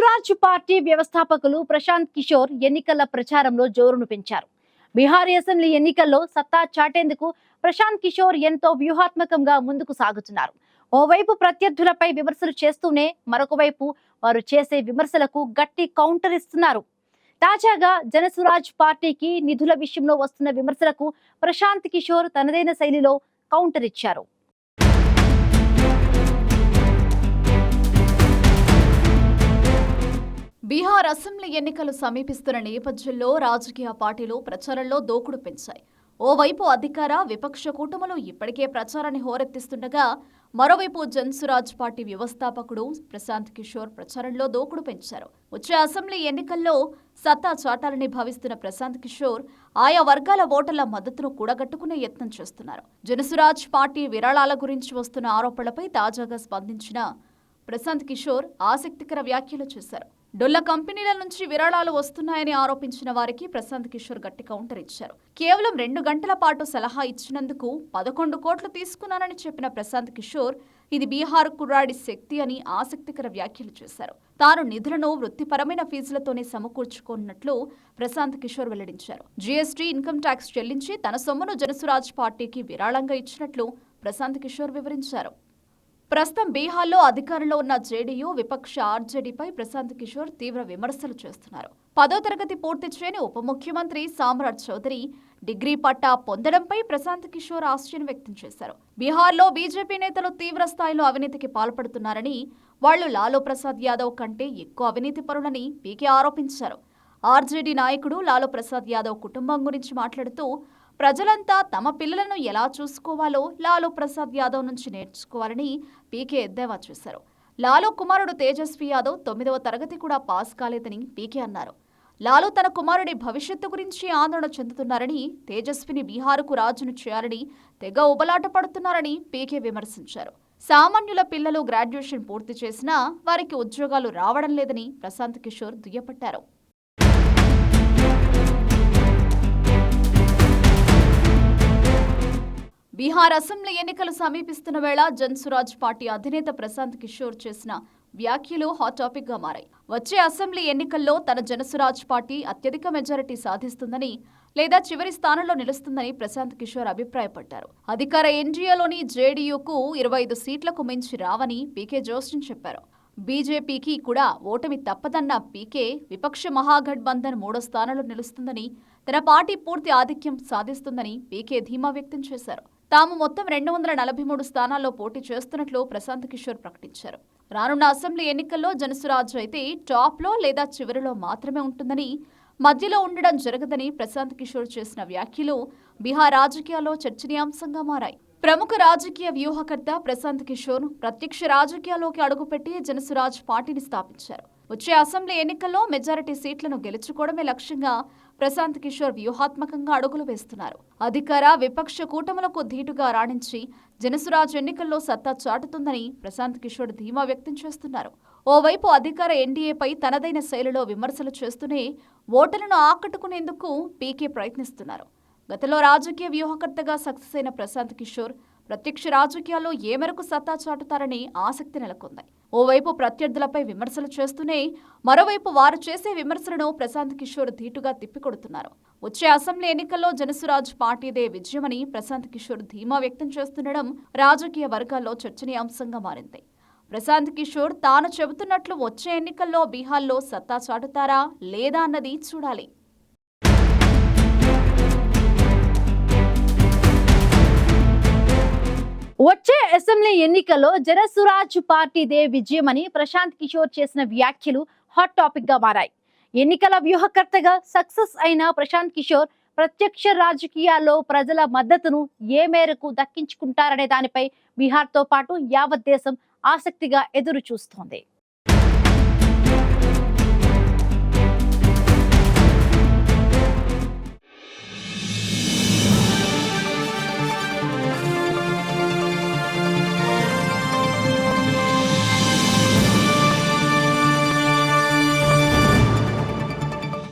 Jan Suraaj party వ్యవస్థాపకులు ప్రశాంత్ కిషోర్ ఎన్నికల ప్రచారంలో జోరును పెంచారు. బీహార్ అసెంబ్లీ ఎన్నికల్లో సత్తా చాటేందుకు ప్రశాంత్ కిషోర్ ఎంతో వ్యూహాత్మకంగా ముందుకు సాగుతున్నారు. ఓవైపు ప్రత్యర్థులపై విమర్శలు చేస్తూనే మరొక వైపు వారు చేసే విమర్శలకు గట్టి కౌంటర్ ఇస్తున్నారు. తాజాగా జనసురాజ్ పార్టీకి నిధుల విషయంలో వస్తున్న విమర్శలకు ప్రశాంత్ కిషోర్ తనదైన శైలిలో కౌంటర్ ఇచ్చారు. బీహార్ అసెంబ్లీ ఎన్నికలు సమీపిస్తున్న నేపథ్యంలో రాజకీయ పార్టీలు ప్రచారంలో దూకుడు పెంచాయి. ఓవైపు అధికార విపక్ష కూటములు ఇప్పటికే ప్రచారాన్ని హోరెత్తిస్తుండగా, మరోవైపు జనసురాజ్ పార్టీ వ్యవస్థాపకుడు ప్రశాంత్ కిషోర్ ప్రచారంలో దూకుడు పెంచారు. వచ్చే అసెంబ్లీ ఎన్నికల్లో సత్తా చాటాలని భావిస్తున్న ప్రశాంత్ కిషోర్ ఆయా వర్గాల ఓటర్ల మద్దతును కూడగట్టుకునే యత్నం చేస్తున్నారు. జనసురాజ్ పార్టీ విరాళాల గురించి వస్తున్న ఆరోపణలపై తాజాగా స్పందించిన ప్రశాంత్ కిషోర్ ఆసక్తికర వ్యాఖ్యలు చేశారు. డొల్ల కంపెనీల నుంచి విరాళాలు వస్తున్నాయని ఆరోపించిన వారికి ప్రశాంత్ కిషోర్ గట్టి కౌంటర్ ఇచ్చారు. కేవలం 2 గంటల పాటు సలహా ఇచ్చినందుకు 11 కోట్లు తీసుకున్నానని చెప్పిన ప్రశాంత్ కిషోర్ ఇది బీహార్ కుర్రాడి శక్తి అని ఆసక్తికర వ్యాఖ్యలు చేశారు. తాను నిధులను వృత్తిపరమైన ఫీజులతోనే సమకూర్చుకున్నట్లు ప్రశాంత్ కిషోర్ వెల్లడించారు. జీఎస్టీ, ఇన్కమ్ ట్యాక్స్ చెల్లించి తన సొమ్మును జనసురాజ్ పార్టీకి విరాళంగా ఇచ్చినట్లు ప్రశాంత్ కిషోర్ వివరించారు. ప్రస్తుతం బీహార్లో అధికారంలో ఉన్న జేడీయూ, విపక్ష ఆర్జేడీపై ప్రశాంత్ కిషోర్ తీవ్ర విమర్శలు చేస్తున్నారు. 10వ తరగతి పూర్తి చేయని ఉప ముఖ్యమంత్రి సామ్రాట్ చౌదరి డిగ్రీ పట్టా పొందడంపై ప్రశాంత్ కిషోర్ ఆశ్చర్యం వ్యక్తం చేశారు. బీహార్లో బీజేపీ నేతలు తీవ్ర స్థాయిలో అవినీతికి పాల్పడుతున్నారని, వాళ్లు లాలూ ప్రసాద్ యాదవ్ కంటే ఎక్కువ అవినీతి పరులని పీకే ఆరోపించారు. ఆర్జేడీ నాయకుడు లాలూ ప్రసాద్ యాదవ్ కుటుంబం గురించి మాట్లాడుతూ, ప్రజలంతా తమ పిల్లలను ఎలా చూసుకోవాలో లాలూ ప్రసాద్ యాదవ్ నుంచి నేర్చుకోవాలని పీకే ఎద్దేవా చేశారు. లాలూ కుమారుడు తేజస్వి యాదవ్ 9వ తరగతి కూడా పాస్ కాలేదని పీకే అన్నారు. లాలూ తన కుమారుడి భవిష్యత్తు గురించి ఆందోళన చెందుతున్నారని, తేజస్విని బీహారుకు రాజును చేయాలని తెగ ఉబలాట పడుతున్నారని పీకే విమర్శించారు. సామాన్యుల పిల్లలు గ్రాడ్యుయేషన్ పూర్తి చేసినా వారికి ఉద్యోగాలు రావడం లేదని ప్రశాంత్ కిషోర్ దుయ్యబట్టారు. బీహార్ అసెంబ్లీ ఎన్నికలు సమీపిస్తున్న వేళ జనసురాజ్ పార్టీ అధినేత ప్రశాంత్ కిషోర్ చేసిన వ్యాఖ్యలు హాట్ టాపిక్ గా మారాయి. వచ్చే అసెంబ్లీ ఎన్నికల్లో తన జనసురాజ్ పార్టీ అత్యధిక మెజారిటీ సాధిస్తుందని, లేదా చివరి స్థానంలో నిలుస్తుందని ప్రశాంత్ కిషోర్ అభిప్రాయపడ్డారు. అధికార ఎన్డీఏలోని జేడీయూకు 25 సీట్లకు మించి రావని పీకే జోస్యం చెప్పారు. బీజేపీకి కూడా ఓటమి తప్పదన్న పీకే, విపక్ష మహాగఠబంధన్ 3వ స్థానంలో నిలుస్తుందని, తన పార్టీ పూర్తి ఆధిక్యం సాధిస్తుందని పీకే ధీమా వ్యక్తం చేశారు. తాము మొత్తం 243 స్థానాల్లో పోటీ చేస్తున్నట్లు ప్రశాంత్ కిషోర్ ప్రకటించారు. రానున్న అసెంబ్లీ ఎన్నికల్లో జనసురాజ్ అయితే టాప్లో లేదా చివరిలో మాత్రమే ఉంటుందని, మధ్యలో ఉండడం జరగదని ప్రశాంత్ కిషోర్ చేసిన వ్యాఖ్యలు బీహార్ రాజకీయాల్లో చర్చనీయాంశంగా మారాయి. ప్రముఖ రాజకీయ వ్యూహకర్త ప్రశాంత్ కిషోర్ ప్రత్యక్ష రాజకీయాల్లోకి అడుగుపెట్టి జనసురాజ్ పార్టీని స్థాపించారు. వచ్చే అసెంబ్లీ ఎన్నికల్లో మెజారిటీ సీట్లను గెలుచుకోవడమే లక్ష్యంగా ప్రశాంత్ కిషోర్ వ్యూహాత్మకంగా అడుగులు వేస్తున్నారు. అధికార విపక్ష కూటములకు ధీటుగా రాణించి జనసురాజ్ ఎన్నికల్లో సత్తా చాటుతుందని ప్రశాంత్ కిషోర్ ధీమా వ్యక్తం చేస్తున్నారు. ఓవైపు అధికార ఎన్డీఏపై తనదైన శైలిలో విమర్శలు చేస్తూనే ఓటర్లను ఆకట్టుకునేందుకు పీకే ప్రయత్నిస్తున్నారు. గతంలో రాజకీయ వ్యూహకర్తగా సక్సెస్ అయిన ప్రశాంత్ కిషోర్ ప్రత్యక్ష రాజకీయాల్లో ఏ మేరకు సత్తా చాటుతారని ఆసక్తి నెలకొంది. ఓవైపు ప్రత్యర్థులపై విమర్శలు చేస్తూనే మరోవైపు వారు చేసే విమర్శలను ప్రశాంత్ కిషోర్ ధీటుగా తిప్పికొడుతున్నారు. వచ్చే అసెంబ్లీ ఎన్నికల్లో జనసురాజ్ పార్టీదే విజయమని ప్రశాంత్ కిషోర్ ధీమా వ్యక్తం చేస్తుండడం రాజకీయ వర్గాల్లో చర్చనీయాంశంగా మారింది. ప్రశాంత్ కిషోర్ తాను చెబుతున్నట్లు వచ్చే ఎన్నికల్లో బీహార్లో సత్తా చాటుతారా లేదా అన్నది చూడాలి. వచ్చే అసెంబ్లీ ఎన్నికల్లో జనసురాజ్ పార్టీదే విజయమని ప్రశాంత్ కిషోర్ చేసిన వ్యాఖ్యలు హాట్ టాపిక్ గా మారాయి. ఎన్నికల వ్యూహకర్తగా సక్సెస్ అయిన ప్రశాంత్ కిషోర్ ప్రత్యక్ష రాజకీయాల్లో ప్రజల మద్దతును ఏ మేరకు దక్కించుకుంటారనే దానిపై బీహార్తో పాటు యావత్ దేశం ఆసక్తిగా ఎదురు చూస్తోంది.